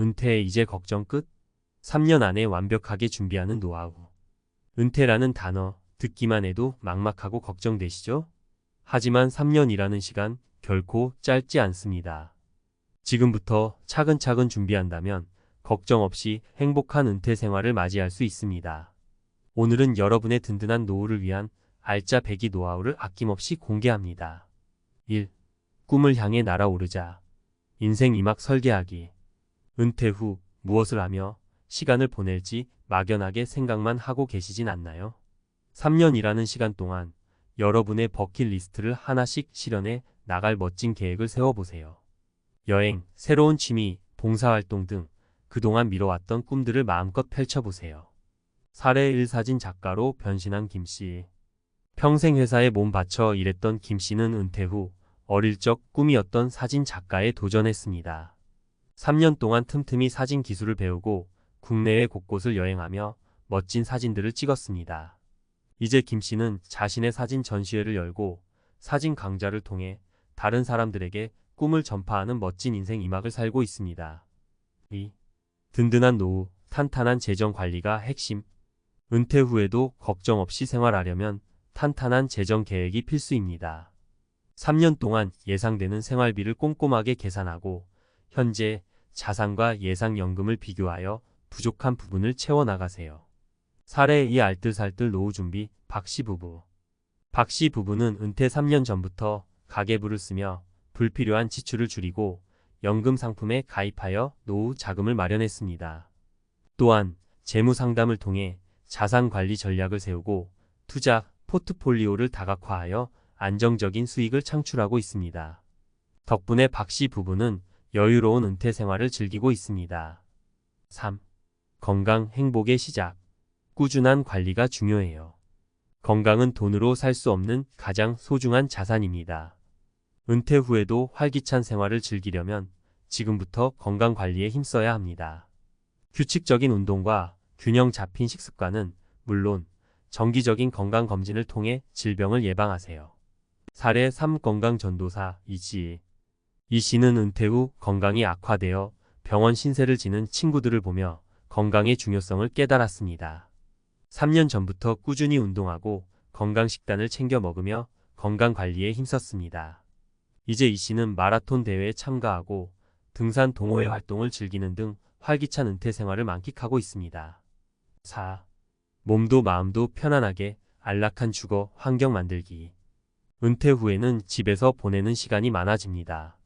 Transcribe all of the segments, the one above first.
은퇴 이제 걱정 끝? 3년 안에 완벽하게 준비하는 노하우. 은퇴라는 단어 듣기만 해도 막막하고 걱정되시죠? 하지만 3년이라는 시간 결코 짧지 않습니다. 지금부터 차근차근 준비한다면 걱정 없이 행복한 은퇴 생활을 맞이할 수 있습니다. 오늘은 여러분의 든든한 노후를 위한 알짜 배기 노하우를 아낌없이 공개합니다. 1. 꿈을 향해 날아오르자. 인생 2막 설계하기. 은퇴 후 무엇을 하며 시간을 보낼지 막연하게 생각만 하고 계시진 않나요? 3년이라는 시간 동안 여러분의 버킷리스트를 하나씩 실현해 나갈 멋진 계획을 세워보세요. 여행, 새로운 취미, 봉사활동 등 그동안 미뤄왔던 꿈들을 마음껏 펼쳐보세요. 사례 1 사진 작가로 변신한 김씨. 평생 회사에 몸 바쳐 일했던 김씨는 은퇴 후 어릴 적 꿈이었던 사진 작가에 도전했습니다. 3년 동안 틈틈이 사진 기술을 배우고 국내외 곳곳을 여행하며 멋진 사진들을 찍었습니다. 이제 김씨는 자신의 사진 전시회를 열고 사진 강좌를 통해 다른 사람들에게 꿈을 전파하는 멋진 인생 2막을 살고 있습니다. 2. 든든한 노후, 탄탄한 재정 관리가 핵심. 은퇴 후에도 걱정 없이 생활하려면 탄탄한 재정 계획이 필수입니다. 3년 동안 예상되는 생활비를 꼼꼼하게 계산하고 현재 자산과 예상연금을 비교하여 부족한 부분을 채워나가세요. 사례 2 알뜰살뜰 노후 준비 박씨 부부. 박씨 부부는 은퇴 3년 전부터 가계부를 쓰며 불필요한 지출을 줄이고 연금 상품에 가입하여 노후 자금을 마련했습니다. 또한 재무 상담을 통해 자산 관리 전략을 세우고 투자 포트폴리오를 다각화하여 안정적인 수익을 창출하고 있습니다. 덕분에 박씨 부부는 여유로운 은퇴 생활을 즐기고 있습니다. 3. 건강, 행복의 시작. 꾸준한 관리가 중요해요. 건강은 돈으로 살 수 없는 가장 소중한 자산입니다. 은퇴 후에도 활기찬 생활을 즐기려면 지금부터 건강 관리에 힘써야 합니다. 규칙적인 운동과 균형 잡힌 식습관은 물론 정기적인 건강검진을 통해 질병을 예방하세요. 사례 3 건강전도사 이씨. 이씨는 은퇴 후 건강이 악화되어 병원 신세를 지는 친구들을 보며 건강의 중요성을 깨달았습니다. 3년 전부터 꾸준히 운동하고 건강식단을 챙겨 먹으며 건강관리에 힘썼습니다. 이제 이씨는 마라톤 대회에 참가하고 등산 동호회 활동을 즐기는 등 활기찬 은퇴 생활을 만끽하고 있습니다. 4. 몸도 마음도 편안하게 안락한 주거 환경 만들기. 은퇴 후에는 집에서 보내는 시간이 많아집니다.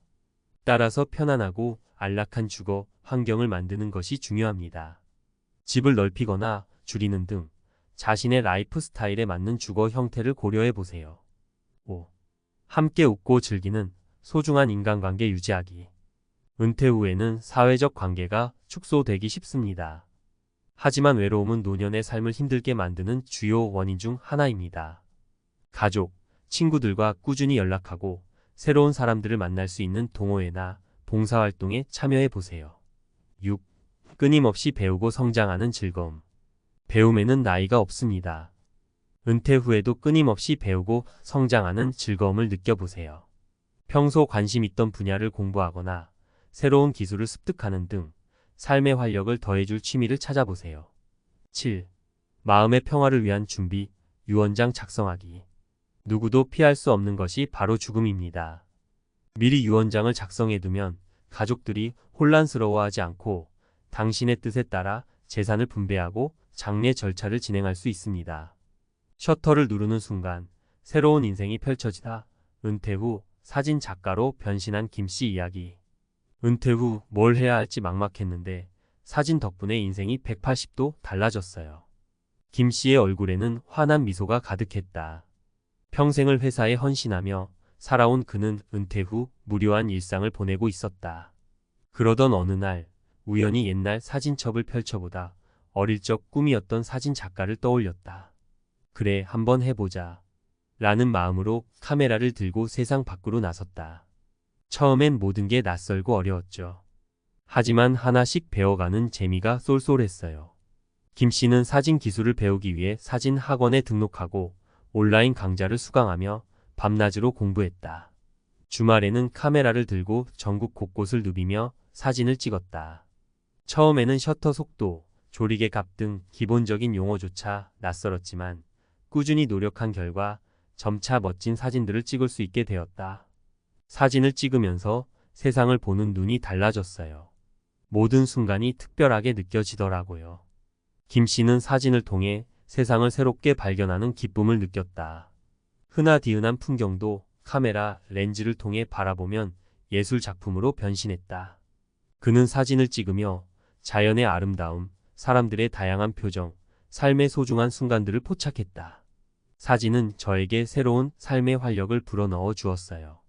따라서 편안하고 안락한 주거 환경을 만드는 것이 중요합니다. 집을 넓히거나 줄이는 등 자신의 라이프 스타일에 맞는 주거 형태를 고려해 보세요. 5. 함께 웃고 즐기는 소중한 인간관계 유지하기. 은퇴 후에는 사회적 관계가 축소되기 쉽습니다. 하지만 외로움은 노년의 삶을 힘들게 만드는 주요 원인 중 하나입니다. 가족, 친구들과 꾸준히 연락하고 새로운 사람들을 만날 수 있는 동호회나 봉사활동에 참여해 보세요. 6. 끊임없이 배우고 성장하는 즐거움. 배움에는 나이가 없습니다. 은퇴 후에도 끊임없이 배우고 성장하는 즐거움을 느껴보세요. 평소 관심 있던 분야를 공부하거나 새로운 기술을 습득하는 등 삶의 활력을 더해줄 취미를 찾아보세요. 7. 마음의 평화를 위한 준비, 유언장 작성하기. 누구도 피할 수 없는 것이 바로 죽음입니다. 미리 유언장을 작성해두면 가족들이 혼란스러워하지 않고 당신의 뜻에 따라 재산을 분배하고 장례 절차를 진행할 수 있습니다. 셔터를 누르는 순간 새로운 인생이 펼쳐지다. 은퇴 후 사진 작가로 변신한 김씨 이야기. 은퇴 후 뭘 해야 할지 막막했는데 사진 덕분에 인생이 180도 달라졌어요. 김씨의 얼굴에는 환한 미소가 가득했다. 평생을 회사에 헌신하며 살아온 그는 은퇴 후 무료한 일상을 보내고 있었다. 그러던 어느 날 우연히 옛날 사진첩을 펼쳐보다 어릴 적 꿈이었던 사진 작가를 떠올렸다. 그래, 한번 해보자 라는 마음으로 카메라를 들고 세상 밖으로 나섰다. 처음엔 모든 게 낯설고 어려웠죠. 하지만 하나씩 배워가는 재미가 쏠쏠했어요. 김씨는 사진 기술을 배우기 위해 사진 학원에 등록하고 온라인 강좌를 수강하며 밤낮으로 공부했다. 주말에는 카메라를 들고 전국 곳곳을 누비며 사진을 찍었다. 처음에는 셔터 속도, 조리개 값 등 기본적인 용어조차 낯설었지만 꾸준히 노력한 결과 점차 멋진 사진들을 찍을 수 있게 되었다. 사진을 찍으면서 세상을 보는 눈이 달라졌어요. 모든 순간이 특별하게 느껴지더라고요. 김 씨는 사진을 통해 세상을 새롭게 발견하는 기쁨을 느꼈다. 흔하디흔한 풍경도 카메라 렌즈를 통해 바라보면 예술 작품으로 변신했다. 그는 사진을 찍으며 자연의 아름다움, 사람들의 다양한 표정, 삶의 소중한 순간들을 포착했다. 사진은 저에게 새로운 삶의 활력을 불어넣어 주었어요.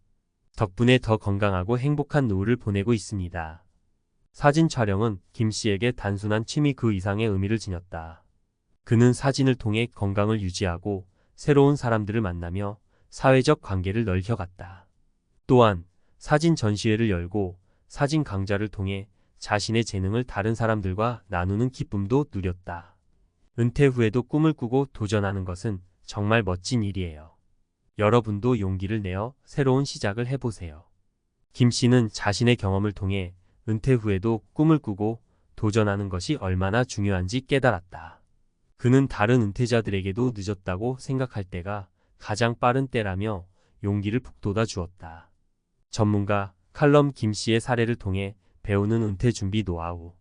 덕분에 더 건강하고 행복한 노후를 보내고 있습니다. 사진 촬영은 김 씨에게 단순한 취미 그 이상의 의미를 지녔다. 그는 사진을 통해 건강을 유지하고 새로운 사람들을 만나며 사회적 관계를 넓혀갔다. 또한 사진 전시회를 열고 사진 강좌를 통해 자신의 재능을 다른 사람들과 나누는 기쁨도 누렸다. 은퇴 후에도 꿈을 꾸고 도전하는 것은 정말 멋진 일이에요. 여러분도 용기를 내어 새로운 시작을 해보세요. 김 씨는 자신의 경험을 통해 은퇴 후에도 꿈을 꾸고 도전하는 것이 얼마나 중요한지 깨달았다. 그는 다른 은퇴자들에게도 늦었다고 생각할 때가 가장 빠른 때라며 용기를 북돋아 주었다. 전문가 칼럼 김 씨의 사례를 통해 배우는 은퇴 준비 노하우.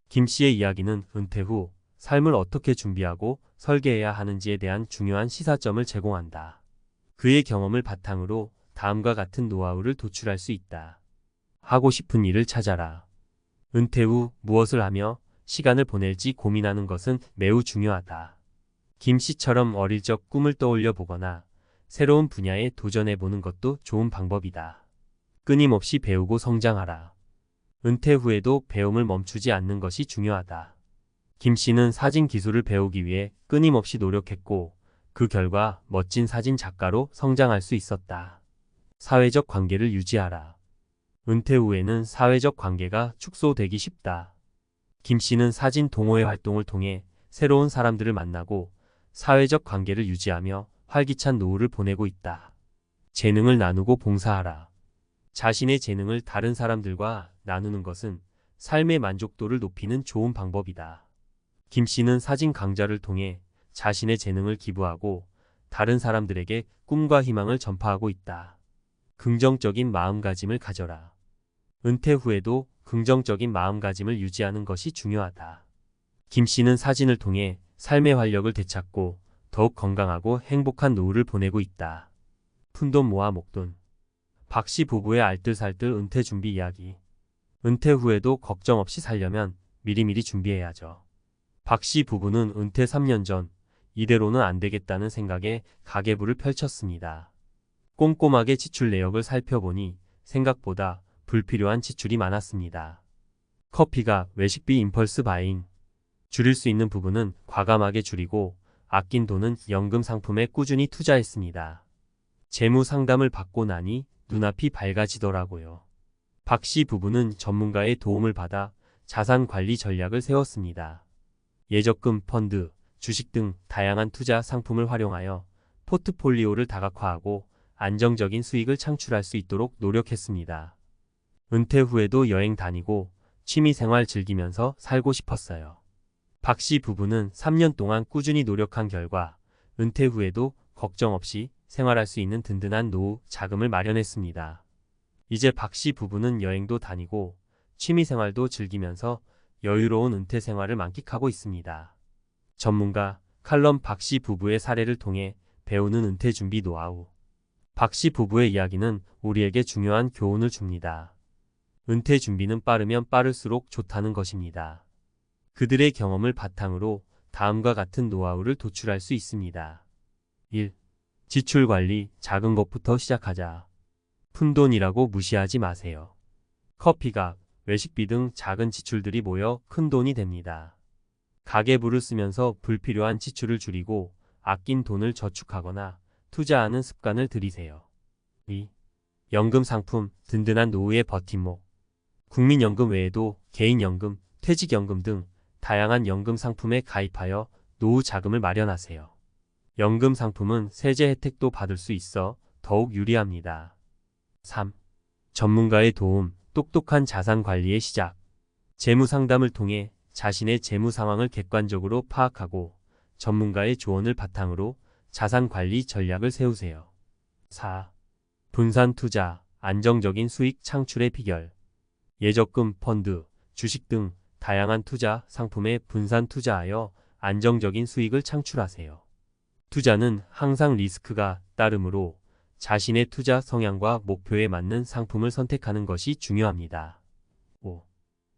김 씨의 이야기는 은퇴 후 삶을 어떻게 준비하고 설계해야 하는지에 대한 중요한 시사점을 제공한다. 그의 경험을 바탕으로 다음과 같은 노하우를 도출할 수 있다. 하고 싶은 일을 찾아라. 은퇴 후 무엇을 하며 시간을 보낼지 고민하는 것은 매우 중요하다. 김 씨처럼 어릴 적 꿈을 떠올려 보거나 새로운 분야에 도전해 보는 것도 좋은 방법이다. 끊임없이 배우고 성장하라. 은퇴 후에도 배움을 멈추지 않는 것이 중요하다. 김 씨는 사진 기술을 배우기 위해 끊임없이 노력했고 그 결과 멋진 사진 작가로 성장할 수 있었다. 사회적 관계를 유지하라. 은퇴 후에는 사회적 관계가 축소되기 쉽다. 김 씨는 사진 동호회 활동을 통해 새로운 사람들을 만나고 사회적 관계를 유지하며 활기찬 노후를 보내고 있다. 재능을 나누고 봉사하라. 자신의 재능을 다른 사람들과 나누는 것은 삶의 만족도를 높이는 좋은 방법이다. 김 씨는 사진 강좌를 통해 자신의 재능을 기부하고 다른 사람들에게 꿈과 희망을 전파하고 있다. 긍정적인 마음가짐을 가져라. 은퇴 후에도 긍정적인 마음가짐을 유지하는 것이 중요하다. 김 씨는 사진을 통해 삶의 활력을 되찾고 더욱 건강하고 행복한 노후를 보내고 있다. 푼돈 모아 목돈. 박 씨 부부의 알뜰살뜰 은퇴 준비 이야기. 은퇴 후에도 걱정 없이 살려면 미리미리 준비해야죠. 박 씨 부부는 은퇴 3년 전 이대로는 안 되겠다는 생각에 가계부를 펼쳤습니다. 꼼꼼하게 지출 내역을 살펴보니 생각보다 불필요한 지출이 많았습니다. 커피가 외식비 임펄스 바잉. 줄일 수 있는 부분은 과감하게 줄이고 아낀 돈은 연금 상품에 꾸준히 투자했습니다. 재무 상담을 받고 나니 눈앞이 밝아지더라고요. 박 씨 부부는 전문가의 도움을 받아 자산 관리 전략을 세웠습니다. 예적금, 펀드, 주식 등 다양한 투자 상품을 활용하여 포트폴리오를 다각화하고 안정적인 수익을 창출할 수 있도록 노력했습니다. 은퇴 후에도 여행 다니고 취미생활 즐기면서 살고 싶었어요. 박 씨 부부는 3년 동안 꾸준히 노력한 결과 은퇴 후에도 걱정 없이 생활할 수 있는 든든한 노후 자금을 마련했습니다. 이제 박 씨 부부는 여행도 다니고 취미생활도 즐기면서 여유로운 은퇴 생활을 만끽하고 있습니다. 전문가 칼럼 박 씨 부부의 사례를 통해 배우는 은퇴 준비 노하우. 박 씨 부부의 이야기는 우리에게 중요한 교훈을 줍니다. 은퇴 준비는 빠르면 빠를수록 좋다는 것입니다. 그들의 경험을 바탕으로 다음과 같은 노하우를 도출할 수 있습니다. 1. 지출 관리, 작은 것부터 시작하자. 푼돈이라고 무시하지 마세요. 커피값, 외식비 등 작은 지출들이 모여 큰 돈이 됩니다. 가계부를 쓰면서 불필요한 지출을 줄이고 아낀 돈을 저축하거나 투자하는 습관을 들이세요. 2. 연금 상품, 든든한 노후의 버팀목. 국민연금 외에도 개인연금, 퇴직연금 등 다양한 연금 상품에 가입하여 노후 자금을 마련하세요. 연금 상품은 세제 혜택도 받을 수 있어 더욱 유리합니다. 3. 전문가의 도움, 똑똑한 자산 관리의 시작. 재무 상담을 통해 자신의 재무 상황을 객관적으로 파악하고 전문가의 조언을 바탕으로 자산 관리 전략을 세우세요. 4. 분산 투자, 안정적인 수익 창출의 비결. 예적금, 펀드, 주식 등 다양한 투자 상품에 분산 투자하여 안정적인 수익을 창출하세요. 투자는 항상 리스크가 따르므로 자신의 투자 성향과 목표에 맞는 상품을 선택하는 것이 중요합니다. 5.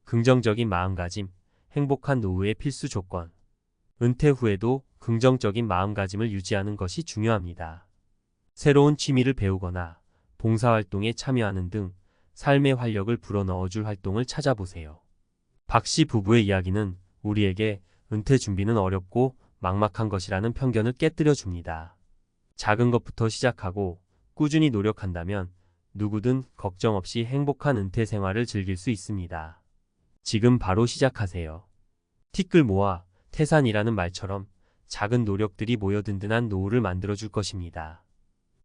긍정적인 마음가짐, 행복한 노후의 필수 조건. 은퇴 후에도 긍정적인 마음가짐을 유지하는 것이 중요합니다. 새로운 취미를 배우거나 봉사활동에 참여하는 등 삶의 활력을 불어넣어줄 활동을 찾아보세요. 박 씨 부부의 이야기는 우리에게 은퇴 준비는 어렵고 막막한 것이라는 편견을 깨뜨려 줍니다. 작은 것부터 시작하고 꾸준히 노력한다면 누구든 걱정 없이 행복한 은퇴 생활을 즐길 수 있습니다. 지금 바로 시작하세요. 티끌 모아 태산이라는 말처럼 작은 노력들이 모여 든든한 노후를 만들어줄 것입니다.